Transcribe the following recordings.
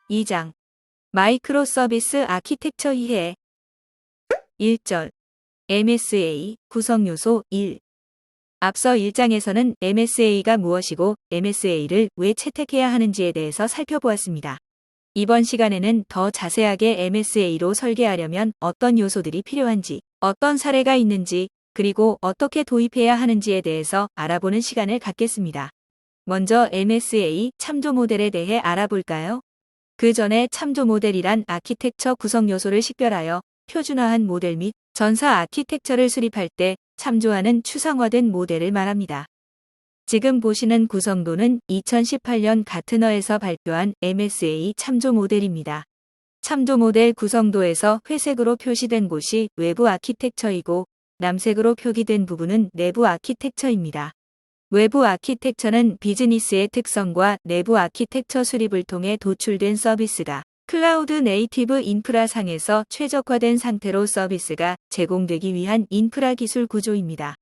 2장 마이크로 서비스 아키텍처 이해 1절 MSA 구성 요소 1 앞서 1장에서는 MSA가 무엇이고 MSA를 왜 채택해야 하는지에 대해서 살펴보았습니다. 이번 시간에는 더 자세하게 MSA로 설계하려면 어떤 요소들이 필요한지, 어떤 사례가 있는지, 그리고 어떻게 도입해야 하는지에 대해서 알아보는 시간을 갖겠습니다. 먼저 MSA 참조 모델에 대해 알아볼까요? 그 전에 참조 모델이란 아키텍처 구성 요소를 식별하여 표준화한 모델 및 전사 아키텍처를 수립할 때 참조하는 추상화된 모델을 말합니다. 지금 보시는 구성도는 2018년 가트너에서 발표한 MSA 참조 모델입니다. 참조 모델 구성도에서 회색으로 표시된 곳이 외부 아키텍처이고 남색으로 표기된 부분은 내부 아키텍처입니다. 외부 아키텍처는 비즈니스의 특성과 내부 아키텍처 수립을 통해 도출된 서비스가 클라우드 네이티브 인프라 상에서 최적화된 상태로 서비스가 제공되기 위한 인프라 기술 구조입니다.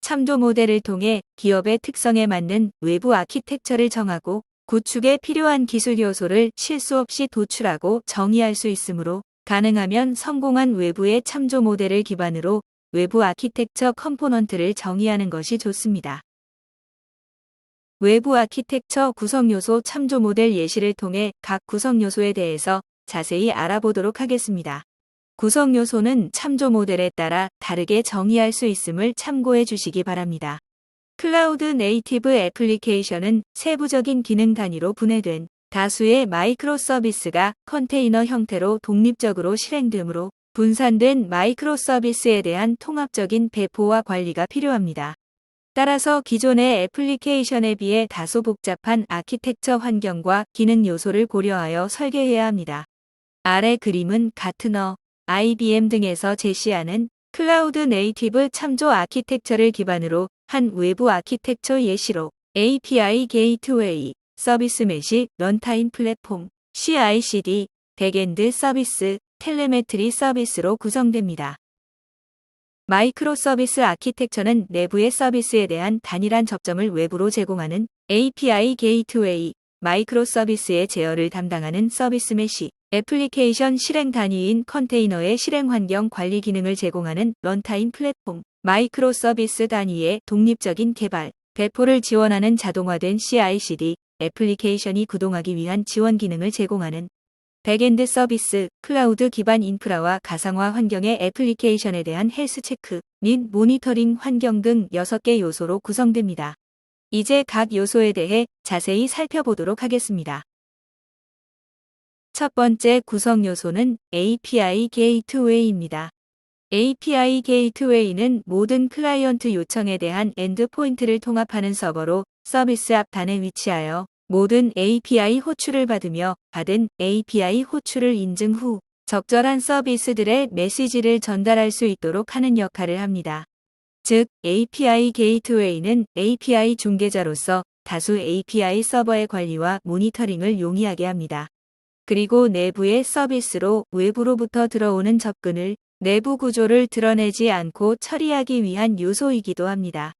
참조 모델을 통해 기업의 특성에 맞는 외부 아키텍처를 정하고 구축에 필요한 기술 요소를 실수 없이 도출하고 정의할 수 있으므로 가능하면 성공한 외부의 참조 모델을 기반으로 외부 아키텍처 컴포넌트를 정의하는 것이 좋습니다. 외부 아키텍처 구성 요소 참조 모델 예시를 통해 각 구성 요소에 대해서 자세히 알아보도록 하겠습니다. 구성 요소는 참조 모델에 따라 다르게 정의할 수 있음을 참고해 주시기 바랍니다. 클라우드 네이티브 애플리케이션은 세부적인 기능 단위로 분해된 다수의 마이크로 서비스가 컨테이너 형태로 독립적으로 실행되므로 분산된 마이크로 서비스에 대한 통합적인 배포와 관리가 필요합니다. 따라서 기존의 애플리케이션에 비해 다소 복잡한 아키텍처 환경과 기능 요소를 고려하여 설계해야 합니다. 아래 그림은 가트너, IBM 등에서 제시하는 클라우드 네이티브 참조 아키텍처를 기반으로 한 외부 아키텍처 예시로 API 게이트웨이, 서비스 메시, 런타임 플랫폼, CI/CD, 백엔드 서비스, 텔레메트리 서비스로 구성됩니다. 마이크로 서비스 아키텍처는 내부의 서비스에 대한 단일한 접점을 외부로 제공하는 API 게이트웨이, 마이크로 서비스의 제어를 담당하는 서비스 메시, 애플리케이션 실행 단위인 컨테이너의 실행 환경 관리 기능을 제공하는 런타임 플랫폼, 마이크로 서비스 단위의 독립적인 개발, 배포를 지원하는 자동화된 CI/CD, 애플리케이션이 구동하기 위한 지원 기능을 제공하는 백엔드 서비스, 클라우드 기반 인프라와 가상화 환경의 애플리케이션에 대한 헬스 체크 및 모니터링 환경 등 6개 요소로 구성됩니다. 이제 각 요소에 대해 자세히 살펴보도록 하겠습니다. 첫 번째 구성 요소는 API 게이트웨이입니다. API 게이트웨이는 모든 클라이언트 요청에 대한 엔드포인트를 통합하는 서버로 서비스 앞단에 위치하여 모든 API 호출을 받으며 받은 API 호출을 인증 후 적절한 서비스들의 메시지를 전달할 수 있도록 하는 역할을 합니다. 즉, API 게이트웨이는 API 중개자로서 다수 API 서버의 관리와 모니터링을 용이하게 합니다. 그리고 내부의 서비스로 외부로부터 들어오는 접근을 내부 구조를 드러내지 않고 처리하기 위한 요소이기도 합니다.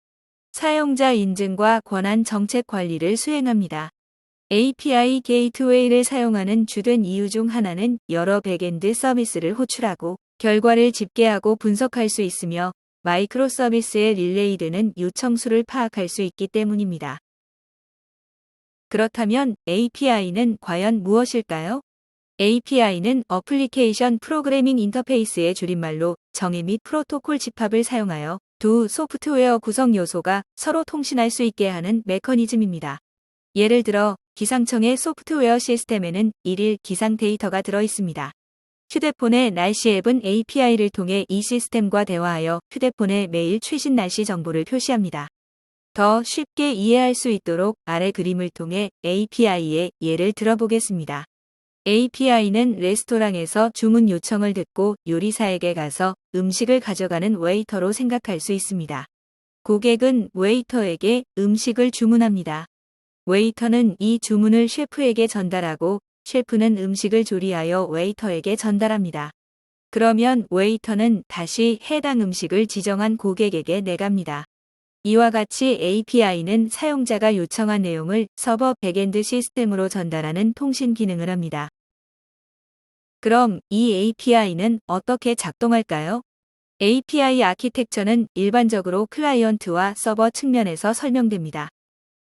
사용자 인증과 권한 정책 관리를 수행합니다. API 게이트웨이를 사용하는 주된 이유 중 하나는 여러 백엔드 서비스를 호출하고 결과를 집계하고 분석할 수 있으며 마이크로 서비스에 릴레이되는 요청수를 파악할 수 있기 때문입니다. 그렇다면 API는 과연 무엇일까요? API는 어플리케이션 프로그래밍 인터페이스의 줄임말로 정의 및 프로토콜 집합을 사용하여 두 소프트웨어 구성 요소가 서로 통신할 수 있게 하는 메커니즘입니다. 예를 들어 기상청의 소프트웨어 시스템에는 일일 기상 데이터가 들어 있습니다. 휴대폰의 날씨 앱은 API를 통해 이 시스템과 대화하여 휴대폰에 매일 최신 날씨 정보를 표시합니다. 더 쉽게 이해할 수 있도록 아래 그림을 통해 API의 예를 들어보겠습니다. API는 레스토랑에서 주문 요청을 듣고 요리사에게 가서 음식을 가져가는 웨이터로 생각할 수 있습니다. 고객은 웨이터에게 음식을 주문합니다. 웨이터는 이 주문을 셰프에게 전달하고 셰프는 음식을 조리하여 웨이터에게 전달합니다. 그러면 웨이터는 다시 해당 음식을 지정한 고객에게 내갑니다. 이와 같이 API는 사용자가 요청한 내용을 서버 백엔드 시스템으로 전달하는 통신 기능을 합니다. 그럼 이 API는 어떻게 작동할까요? API 아키텍처는 일반적으로 클라이언트와 서버 측면에서 설명됩니다.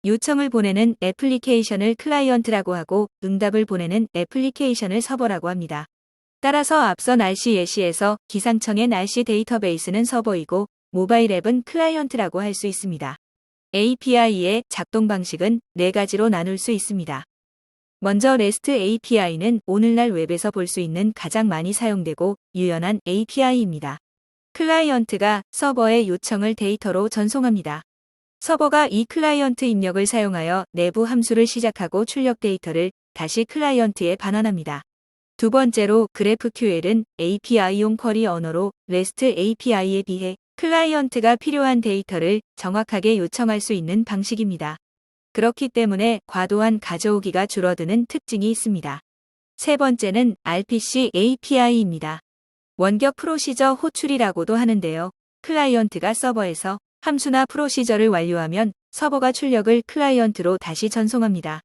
요청을 보내는 애플리케이션을 클라이언트라고 하고 응답을 보내는 애플리케이션을 서버라고 합니다. 따라서 앞선 RC 예시에서 기상청의 날씨 데이터베이스는 서버이고 모바일 앱은 클라이언트라고 할 수 있습니다. API의 작동 방식은 네 가지로 나눌 수 있습니다. 먼저 REST API는 오늘날 웹에서 볼 수 있는 가장 많이 사용되고 유연한 API입니다. 클라이언트가 서버의 요청을 데이터로 전송합니다. 서버가 이 클라이언트 입력을 사용하여 내부 함수를 시작하고 출력 데이터를 다시 클라이언트에 반환합니다. 두 번째로 GraphQL은 API용 쿼리 언어로 REST API에 비해 클라이언트가 필요한 데이터를 정확하게 요청할 수 있는 방식입니다. 그렇기 때문에 과도한 가져오기가 줄어드는 특징이 있습니다. 세 번째는 RPC API입니다. 원격 프로시저 호출이라고도 하는데요. 클라이언트가 서버에서 함수나 프로시저를 완료하면 서버가 출력을 클라이언트로 다시 전송합니다.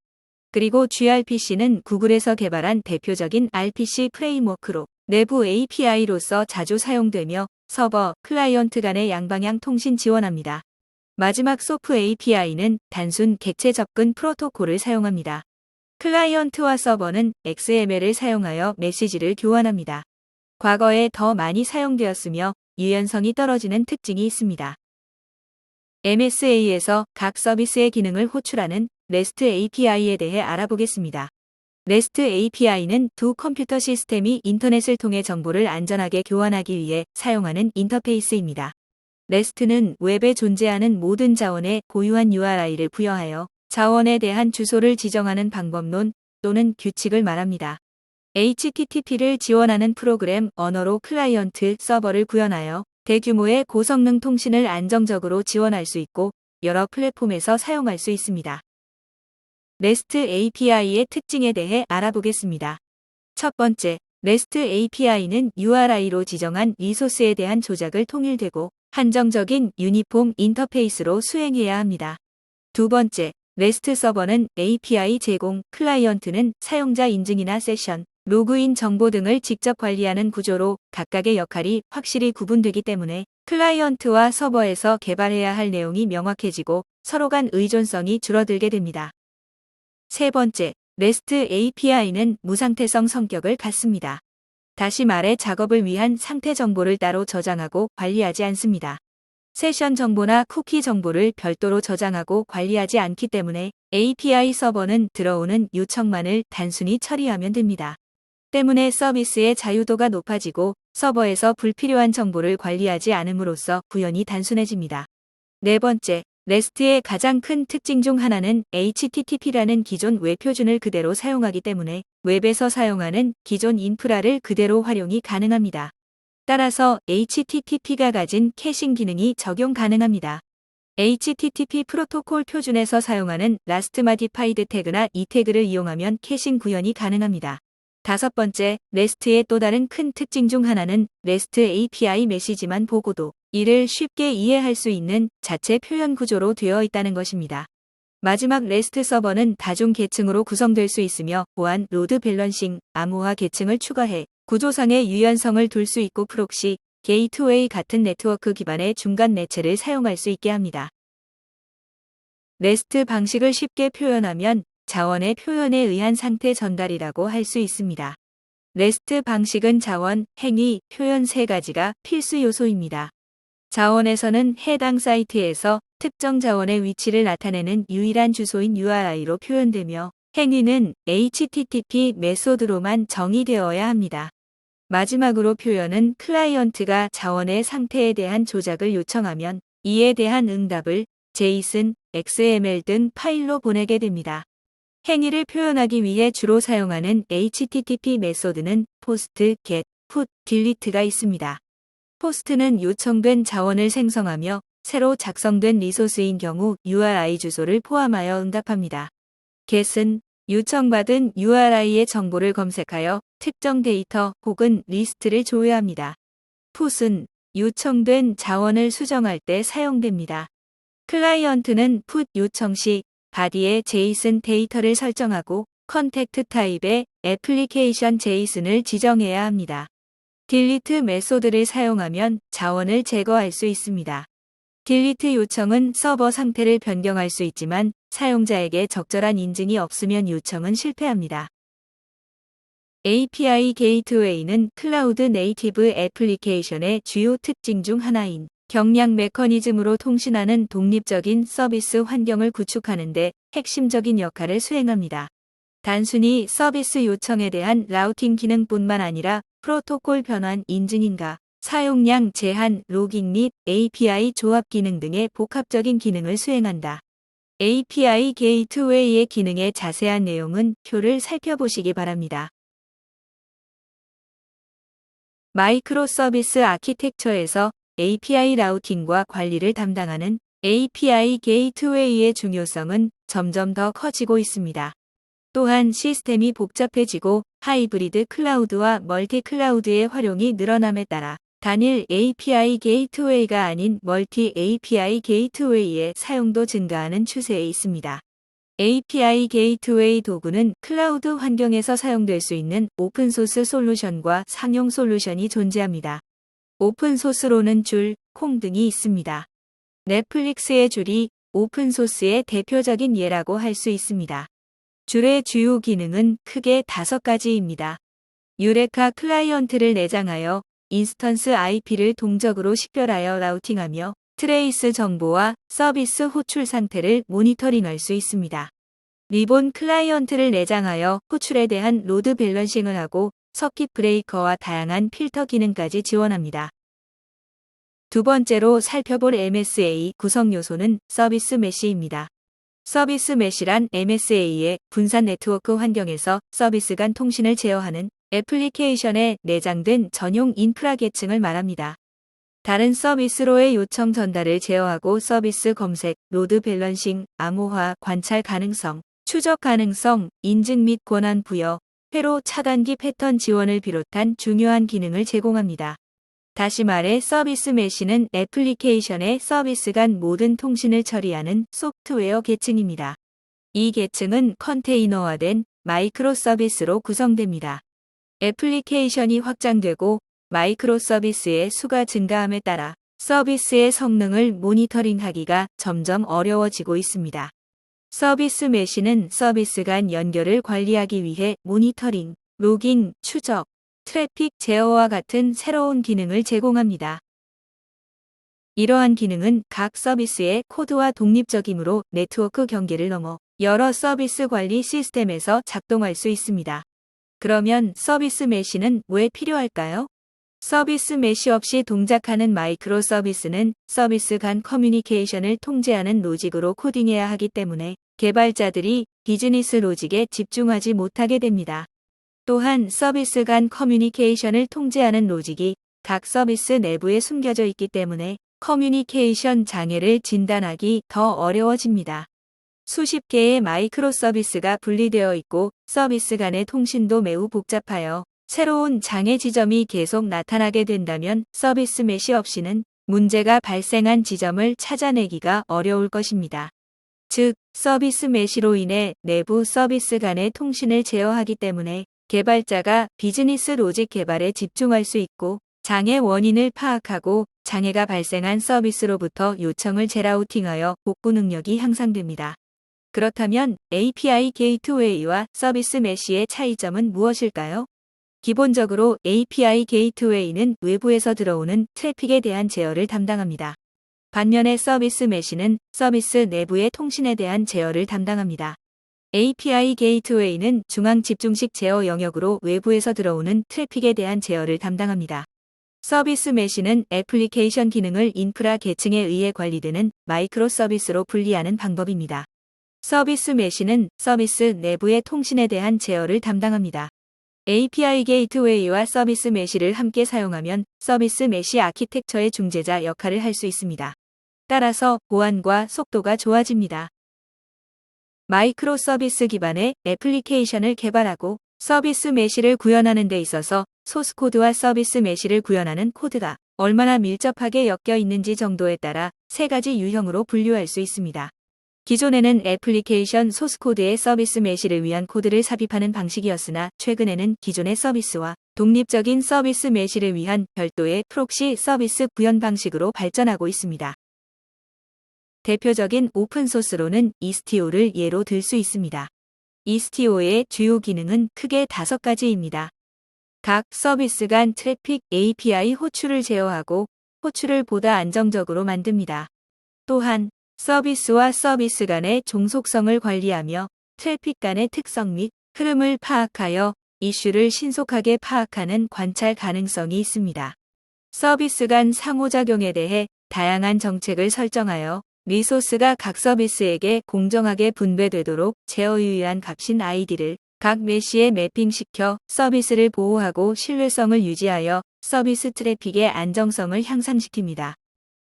그리고 gRPC는 구글에서 개발한 대표적인 RPC 프레임워크로 내부 API로서 자주 사용되며 서버, 클라이언트 간의 양방향 통신 지원합니다. 마지막 SOAP API는 단순 객체 접근 프로토콜을 사용합니다. 클라이언트와 서버는 XML을 사용하여 메시지를 교환합니다. 과거에 더 많이 사용되었으며 유연성이 떨어지는 특징이 있습니다. MSA에서 각 서비스의 기능을 호출하는 REST API에 대해 알아보겠습니다. REST API는 두 컴퓨터 시스템이 인터넷을 통해 정보를 안전하게 교환하기 위해 사용하는 인터페이스입니다. REST는 웹에 존재하는 모든 자원에 고유한 URI를 부여하여 자원에 대한 주소를 지정하는 방법론 또는 규칙을 말합니다. HTTP를 지원하는 프로그램 언어로 클라이언트 서버를 구현하여 대규모의 고성능 통신을 안정적으로 지원할 수 있고 여러 플랫폼에서 사용할 수 있습니다. REST API의 특징에 대해 알아보겠습니다. 첫 번째, REST API는 URI로 지정한 리소스에 대한 조작을 통일되고 한정적인 유니폼 인터페이스로 수행해야 합니다. 두 번째, REST 서버는 API 제공, 클라이언트는 사용자 인증이나 세션, 로그인 정보 등을 직접 관리하는 구조로 각각의 역할이 확실히 구분되기 때문에 클라이언트와 서버에서 개발해야 할 내용이 명확해지고 서로 간 의존성이 줄어들게 됩니다. 세 번째, REST API는 무상태성 성격을 갖습니다. 다시 말해 작업을 위한 상태 정보를 따로 저장하고 관리하지 않습니다. 세션 정보나 쿠키 정보를 별도로 저장하고 관리하지 않기 때문에 API 서버는 들어오는 요청만을 단순히 처리하면 됩니다. 때문에 서비스의 자유도가 높아지고 서버에서 불필요한 정보를 관리하지 않음으로써 구현이 단순해집니다. 네 번째, REST의 가장 큰 특징 중 하나는 HTTP라는 기존 웹 표준을 그대로 사용하기 때문에 웹에서 사용하는 기존 인프라를 그대로 활용이 가능합니다. 따라서 HTTP가 가진 캐싱 기능이 적용 가능합니다. HTTP 프로토콜 표준에서 사용하는 Last Modified 태그나 이 태그를 이용하면 캐싱 구현이 가능합니다. 다섯 번째, REST의 또 다른 큰 특징 중 하나는 REST API 메시지만 보고도 이를 쉽게 이해할 수 있는 자체 표현 구조로 되어 있다는 것입니다. 마지막 REST 서버는 다중 계층으로 구성될 수 있으며 보안, 로드 밸런싱, 암호화 계층을 추가해 구조상의 유연성을 둘 수 있고 프록시, 게이트웨이 같은 네트워크 기반의 중간 매체를 사용할 수 있게 합니다. REST 방식을 쉽게 표현하면 자원의 표현에 의한 상태 전달이라고 할 수 있습니다. REST 방식은 자원, 행위, 표현 세 가지가 필수 요소입니다. 자원에서는 해당 사이트에서 특정 자원의 위치를 나타내는 유일한 주소인 URI로 표현되며 행위는 HTTP 메소드로만 정의되어야 합니다. 마지막으로 표현은 클라이언트가 자원의 상태에 대한 조작을 요청하면 이에 대한 응답을 JSON, XML 등 파일로 보내게 됩니다. 행위를 표현하기 위해 주로 사용하는 HTTP 메소드는 POST, GET, PUT, DELETE가 있습니다. POST는 요청된 자원을 생성하며 새로 작성된 리소스인 경우 URI 주소를 포함하여 응답합니다. GET은 요청받은 URI의 정보를 검색하여 특정 데이터 혹은 리스트를 조회합니다. PUT은 요청된 자원을 수정할 때 사용됩니다. 클라이언트는 PUT 요청 시 바디에 JSON 데이터를 설정하고 컨택트 타입의 애플리케이션 제이슨을 지정해야 합니다. 딜리트 메소드를 사용하면 자원을 제거할 수 있습니다. 딜리트 요청은 서버 상태를 변경할 수 있지만 사용자에게 적절한 인증이 없으면 요청은 실패합니다. API 게이트웨이는 클라우드 네이티브 애플리케이션의 주요 특징 중 하나인 경량 메커니즘으로 통신하는 독립적인 서비스 환경을 구축하는 데 핵심적인 역할을 수행합니다. 단순히 서비스 요청에 대한 라우팅 기능뿐만 아니라 프로토콜 변환 인증인가, 사용량 제한, 로깅 및 API 조합 기능 등의 복합적인 기능을 수행한다. API 게이트웨이의 기능의 자세한 내용은 표를 살펴보시기 바랍니다. 마이크로 서비스 아키텍처에서 API 라우팅과 관리를 담당하는 API 게이트웨이의 중요성은 점점 더 커지고 있습니다. 또한 시스템이 복잡해지고 하이브리드 클라우드와 멀티 클라우드의 활용이 늘어남에 따라 단일 API 게이트웨이가 아닌 멀티 API 게이트웨이의 사용도 증가하는 추세에 있습니다. API 게이트웨이 도구는 클라우드 환경에서 사용될 수 있는 오픈소스 솔루션과 상용 솔루션이 존재합니다. 오픈소스로는 줄, 콩 등이 있습니다. 넷플릭스의 줄이 오픈소스의 대표적인 예라고 할 수 있습니다. 줄의 주요 기능은 크게 5가지입니다. 유레카 클라이언트를 내장하여 인스턴스 IP를 동적으로 식별하여 라우팅하며 트레이스 정보와 서비스 호출 상태를 모니터링할 수 있습니다. 리본 클라이언트를 내장하여 호출에 대한 로드 밸런싱을 하고 서킷 브레이커와 다양한 필터 기능까지 지원합니다. 두 번째로 살펴볼 MSA 구성 요소는 서비스 메시입니다. 서비스 메시란 MSA의 분산 네트워크 환경에서 서비스 간 통신을 제어하는 애플리케이션에 내장된 전용 인프라 계층을 말합니다. 다른 서비스로의 요청 전달을 제어하고 서비스 검색, 로드 밸런싱, 암호화, 관찰 가능성, 추적 가능성, 인증 및 권한 부여, 회로 차단기 패턴 지원을 비롯한 중요한 기능을 제공합니다. 다시 말해 서비스 메시는 애플리케이션의 서비스 간 모든 통신을 처리하는 소프트웨어 계층입니다. 이 계층은 컨테이너화된 마이크로 서비스로 구성됩니다. 애플리케이션이 확장되고 마이크로 서비스의 수가 증가함에 따라 서비스의 성능을 모니터링하기가 점점 어려워지고 있습니다. 서비스 메시는 서비스 간 연결을 관리하기 위해 모니터링, 로깅, 추적, 트래픽 제어와 같은 새로운 기능을 제공합니다. 이러한 기능은 각 서비스의 코드와 독립적이므로 네트워크 경계를 넘어 여러 서비스 관리 시스템에서 작동할 수 있습니다. 그러면 서비스 메시는 왜 필요할까요? 서비스 메시 없이 동작하는 마이크로 서비스는 서비스 간 커뮤니케이션을 통제하는 로직으로 코딩해야 하기 때문에 개발자들이 비즈니스 로직에 집중하지 못하게 됩니다. 또한 서비스 간 커뮤니케이션을 통제하는 로직이 각 서비스 내부에 숨겨져 있기 때문에 커뮤니케이션 장애를 진단하기 더 어려워집니다. 수십 개의 마이크로 서비스가 분리되어 있고 서비스 간의 통신도 매우 복잡하여 새로운 장애 지점이 계속 나타나게 된다면 서비스 메시 없이는 문제가 발생한 지점을 찾아내기가 어려울 것입니다. 즉, 서비스 메시로 인해 내부 서비스 간의 통신을 제어하기 때문에 개발자가 비즈니스 로직 개발에 집중할 수 있고 장애 원인을 파악하고 장애가 발생한 서비스로부터 요청을 재라우팅하여 복구 능력이 향상됩니다. 그렇다면 API 게이트웨이와 서비스 메시의 차이점은 무엇일까요? 기본적으로 API 게이트웨이는 외부에서 들어오는 트래픽에 대한 제어를 담당합니다. 반면에 서비스 메시는 서비스 내부의 통신에 대한 제어를 담당합니다. API 게이트웨이는 중앙 집중식 제어 영역으로 외부에서 들어오는 트래픽에 대한 제어를 담당합니다. 서비스 메시는 애플리케이션 기능을 인프라 계층에 의해 관리되는 마이크로 서비스로 분리하는 방법입니다. 서비스 메시는 서비스 내부의 통신에 대한 제어를 담당합니다. API 게이트웨이와 서비스 메시를 함께 사용하면 서비스 메시 아키텍처의 중재자 역할을 할 수 있습니다. 따라서 보안과 속도가 좋아집니다. 마이크로 서비스 기반의 애플리케이션을 개발하고 서비스 메시를 구현하는 데 있어서 소스 코드와 서비스 메시를 구현하는 코드가 얼마나 밀접하게 엮여 있는지 정도에 따라 3가지 유형으로 분류할 수 있습니다. 기존에는 애플리케이션 소스코드에 서비스 메시를 위한 코드를 삽입하는 방식이었으나 최근에는 기존의 서비스와 독립적인 서비스 메시를 위한 별도의 프록시 서비스 구현 방식으로 발전하고 있습니다. 대표적인 오픈소스로는 이스티오를 예로 들 수 있습니다. 이스티오의 주요 기능은 크게 5가지입니다. 각 서비스 간 트래픽 API 호출을 제어하고 호출을 보다 안정적으로 만듭니다. 또한 서비스와 서비스 간의 종속성을 관리하며 트래픽 간의 특성 및 흐름을 파악하여 이슈를 신속하게 파악하는 관찰 가능성이 있습니다. 서비스 간 상호작용에 대해 다양한 정책을 설정하여 리소스가 각 서비스에게 공정하게 분배되도록 제어 유의한 값인 ID를 각 메시에 매핑시켜 서비스를 보호하고 신뢰성을 유지하여 서비스 트래픽의 안정성을 향상시킵니다.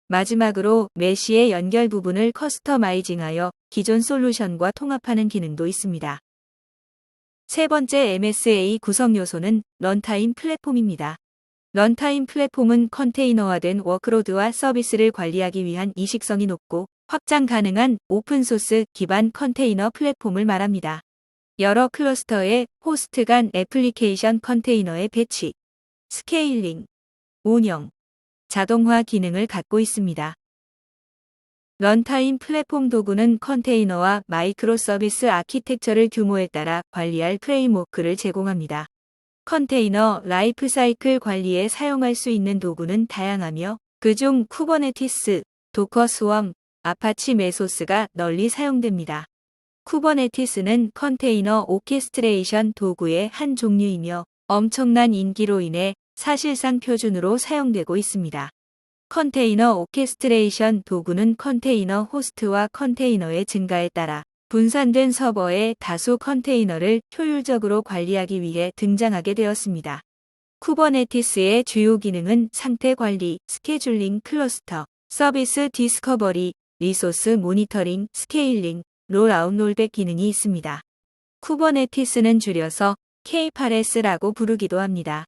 마지막으로 메시의 연결 부분을 커스터마이징하여 기존 솔루션과 통합하는 기능도 있습니다. 세 번째 MSA 구성 요소는 런타임 플랫폼입니다. 런타임 플랫폼은 컨테이너화된 워크로드와 서비스를 관리하기 위한 이식성이 높고 확장 가능한 오픈소스 기반 컨테이너 플랫폼을 말합니다. 여러 클러스터의 호스트 간 애플리케이션 컨테이너의 배치, 스케일링, 운영, 자동화 기능을 갖고 있습니다. 런타임 플랫폼 도구는 컨테이너와 마이크로 서비스 아키텍처를 규모에 따라 관리할 프레임워크를 제공합니다. 컨테이너 라이프 사이클 관리에 사용할 수 있는 도구는 다양하며 그중 쿠버네티스, 도커 스웜, 아파치 메소스가 널리 사용됩니다. 쿠버네티스는 컨테이너 오케스트레이션 도구의 한 종류이며 엄청난 인기로 인해 사실상 표준으로 사용되고 있습니다. 컨테이너 오케스트레이션 도구는 컨테이너 호스트와 컨테이너의 증가에 따라 분산된 서버의 다수 컨테이너를 효율적으로 관리하기 위해 등장하게 되었습니다. 쿠버네티스의 주요 기능은 상태 관리, 스케줄링, 클러스터, 서비스 디스커버리, 리소스 모니터링, 스케일링, 롤아웃 롤백 기능이 있습니다. 쿠버네티스는 줄여서 K8S라고 부르기도 합니다.